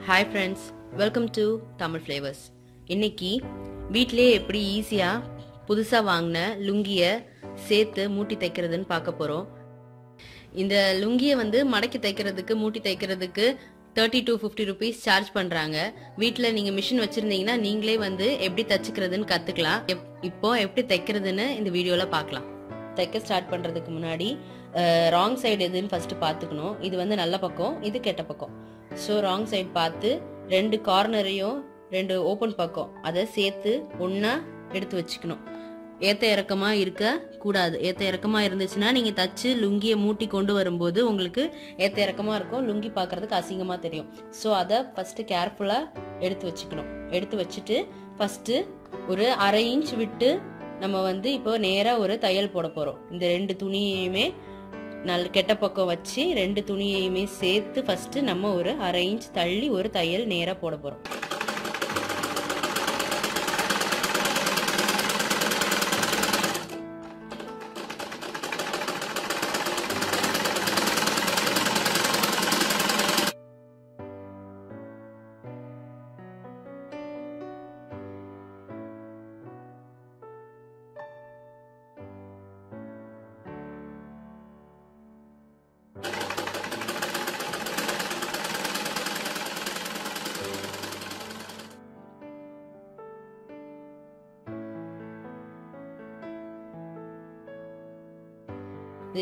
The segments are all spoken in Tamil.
Hi friends, welcome to Tamil Flavors. இன்னைக்கு வீட்லயே எப்படி ஈஸியா புதுசா வாங்கின லுங்கிய சேர்த்து மூட்டி தைக்கிறதுன்னு பார்க்க போறோம். இந்த லுங்கிய மடக்கி தைக்கிறதுக்கு மூட்டி தைக்கிறதுக்கு 30 to 50 rupees சார்ஜ் பண்றாங்க. வீட்ல நீங்க மிஷின் வச்சிருந்தீங்கன்னா நீங்களே எப்படி தைச்சுக்கிறதுன்னு கத்துக்கலாம். இப்போ எப்படி தைக்கிறதுன்னு இந்த வீடியோல பார்க்கலாம். தைக்க ஸ்டார்ட் பண்றதுக்கு முன்னாடி ராங் சைடு எதுன்னு ஃபர்ஸ்ட் பார்த்துக்கணும். இது நல்ல பக்கம், இது கெட்ட பக்கம். ஸோ ராங் சைடு பார்த்து ரெண்டு கார்னரையும் ரெண்டு ஓப்பன் பக்கம் அதை சேர்த்து ஒன்னா எடுத்து வச்சுக்கணும். ஏத்த இறக்கமா இருக்க கூடாது. ஏத்த இறக்கமா இருந்துச்சுன்னா நீங்க தச்சு லுங்கிய மூட்டி கொண்டு வரும்போது உங்களுக்கு ஏத்த இறக்கமா இருக்கும், லுங்கி பாக்குறதுக்கு அசிங்கமா தெரியும். ஸோ அதை ஃபர்ஸ்ட் கேர்ஃபுல்லா எடுத்து வச்சுக்கணும். எடுத்து வச்சுட்டு ஃபர்ஸ்ட் ஒரு 1/2 inch விட்டு நம்ம இப்போ நேரா ஒரு தையல் போட போறோம். இந்த ரெண்டு துணியையுமே நல்ல கெட்ட பக்கம் வச்சு ரெண்டு துணியையுமே சேர்த்து ஃபர்ஸ்ட் நம்ம ஒரு 1/2 inch தள்ளி ஒரு தையல் நேரா போட போறோம்.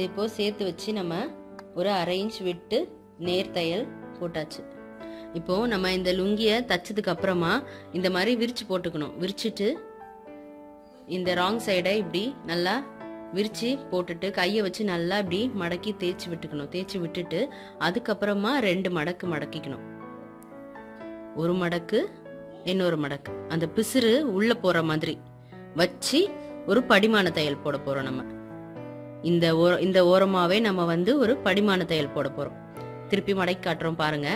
இப்போ சேர்த்து வச்சு நம்ம ஒரு 1/2 inch விட்டு நேர் தையல் போட்டாச்சு. இப்போ நம்ம இந்த லுங்கிய தச்சதுக்கு அப்புறமா இந்த மாதிரி விரிச்சு போட்டுக்கணும். விரிச்சிட்டு இந்த ராங் சைடை இப்படி நல்லா விரிச்சு போட்டுட்டு கையை வச்சு நல்லா இப்படி மடக்கி தேய்ச்சி விட்டுக்கணும். தேய்ச்சி விட்டுட்டு அதுக்கப்புறமா 2 மடக்கு மடக்கிக்கணும். ஒரு மடக்கு இன்னொரு மடக்கு, அந்த பிசுறு உள்ள போற மாதிரி வச்சு ஒரு படிமான தையல் போட போறோம். நம்ம இந்த ஓரமாவே நம்ம ஒரு படிமான தையல் போட போறோம். திருப்பி மடக்கி காட்டுறோம் பாருங்க.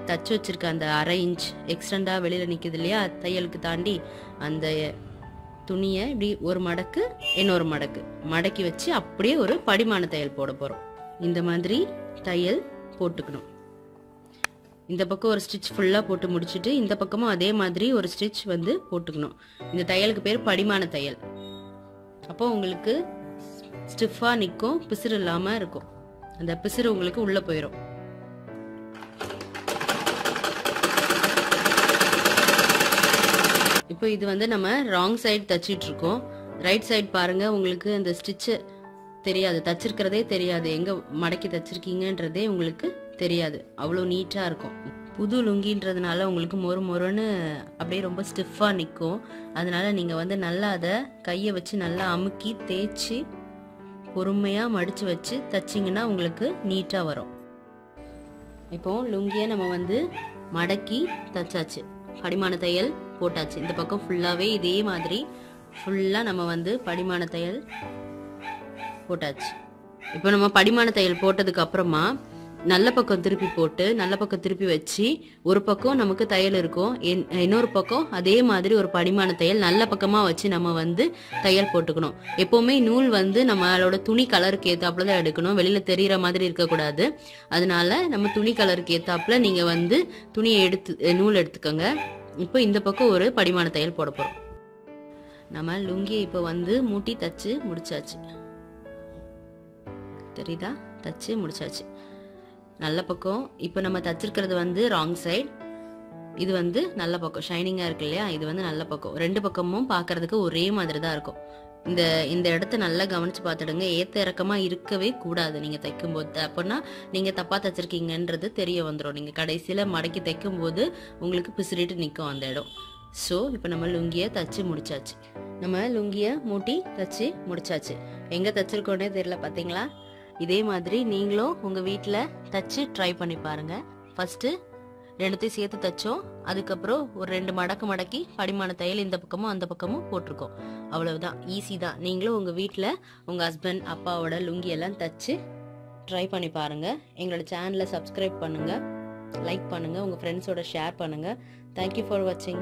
தச்சு வச்சிருக்க அந்த 1/2 inch எக்ஸ்டெண்டா வெளியில நிக்குது இல்லையா, தையலுக்கு தாண்டி அந்த துணியை இப்படி ஒரு மடக்கு இன்னொரு மடக்கு மடக்கி வச்சு அப்படியே ஒரு படிமான தையல் போட போறோம். இந்த மாதிரி தையல் போட்டுக்கணும். இந்த பக்கம் ஒரு ஸ்டிச் ஃபுல்லா போட்டு முடிச்சுட்டு இந்த பக்கமும் அதே மாதிரி ஒரு ஸ்டிச் போட்டுக்கணும். இந்த தையலுக்கு பேர் படிமான தையல். அப்போ உங்களுக்கு ஸ்டிஃபா நிக்கும், பிசுறு இல்லாம இருக்கும். அந்த பிசுறு உங்களுக்கு உள்ள போயிடும். இப்போ இது நம்ம ராங் சைடு தச்சிட்டு இருக்கோம். ரைட் சைடு பாருங்க, உங்களுக்கு அந்த ஸ்டிச் தெரியாது, தச்சிருக்கிறதே தெரியாது, எங்க மடக்கி தச்சிருக்கீங்கன்றதே உங்களுக்கு தெரியாது. அவ்வளவு நீட்டா இருக்கும். புது லுங்கின்றதுனால உங்களுக்கு மொறு மொறுன்னு அப்படியே ரொம்ப ஸ்டிஃபா நிக்கும். அதனால நீங்க நல்லா அதை கையை வச்சு நல்லா அமுக்கி தேய்ச்சி பொறுமையா மடிச்சு வச்சு தச்சிங்கன்னா உங்களுக்கு நீட்டா வரும். இப்போ லுங்கிய நம்ம மடக்கி தச்சாச்சு, படிமான தையல் போட்டாச்சு. இந்த பக்கம் ஃபுல்லாவே இதே மாதிரி ஃபுல்லா நம்ம படிமான தையல் போட்டாச்சு. இப்போ நம்ம படிமான தையல் போட்டதுக்கு அப்புறமா நல்ல பக்கம் திருப்பி போட்டு நல்ல பக்கம் திருப்பி வச்சு ஒரு பக்கம் நமக்கு தையல் இருக்கும், இன்னொரு பக்கம் அதே மாதிரி ஒரு படிமான தையல் நல்ல பக்கமா வச்சு நம்ம தையல் போட்டுக்கணும். எப்பவுமே நூல் நம்மளோட துணி கலருக்கு ஏத்தாப்புல எடுக்கணும், வெளியில தெரியற மாதிரி இருக்கக்கூடாது. அதனால நம்ம துணி கலருக்கு ஏத்தாப்புல நீங்க துணியை நூல் எடுத்துக்கோங்க. இப்போ இந்த பக்கம் ஒரு படிமான தையல் போட போறோம். நம்ம லுங்கியை இப்போ மூட்டி தச்சு முடிச்சாச்சு. தெரியுதா? தச்சு முடிச்சாச்சு. நல்ல பக்கம் இப்போ நம்ம தச்சிருக்கிறது ராங் சைடு, இது நல்ல பக்கம் ஷைனிங்கா இருக்கு இல்லையா, இது நல்ல பக்கம். ரெண்டு பக்கமும் பாக்குறதுக்கு ஒரே மாதிரி தான் இருக்கும். இந்த இடத்த நல்லா கவனிச்சு பார்த்துடுங்க. ஏத்த இறக்கமா இருக்கவே கூடாது நீங்க தைக்கும் போது. அப்படின்னா நீங்க தப்பா தச்சிருக்கீங்கன்றது தெரிய வந்துடும். நீங்க கடைசியில மடக்கி தைக்கும் போது உங்களுக்கு பிசுறிட்டு நிற்கும் அந்த இடம். ஸோ இப்போ நம்ம லுங்கிய தச்சு முடிச்சாச்சு. நம்ம லுங்கிய மூட்டி தச்சு முடிச்சாச்சு. எங்க தச்சிருக்கோன்னே தெரியல, பாத்தீங்களா? இதே மாதிரி நீங்களும் உங்க வீட்டுல தச்சு ட்ரை பண்ணி பாருங்க. ஃபர்ஸ்ட் ரெண்டுத்தையும் சேர்த்து தச்சோம், அதுக்கப்புறம் ஒரு 2 மடக்கு மடக்கி படிமான தையல் இந்த பக்கமும் அந்த பக்கமும் போட்டிருக்கோம். அவ்வளவுதான், ஈஸி தான். நீங்களும் உங்க வீட்டுல உங்க ஹஸ்பண்ட் அப்பாவோட லுங்கி எல்லாம் தச்சு ட்ரை பண்ணி பாருங்க. எங்களோட சேனலை சப்ஸ்கிரைப் பண்ணுங்க, லைக் பண்ணுங்க, உங்க ஃப்ரெண்ட்ஸோட ஷேர் பண்ணுங்க. தேங்க்யூ ஃபார் வாட்சிங்.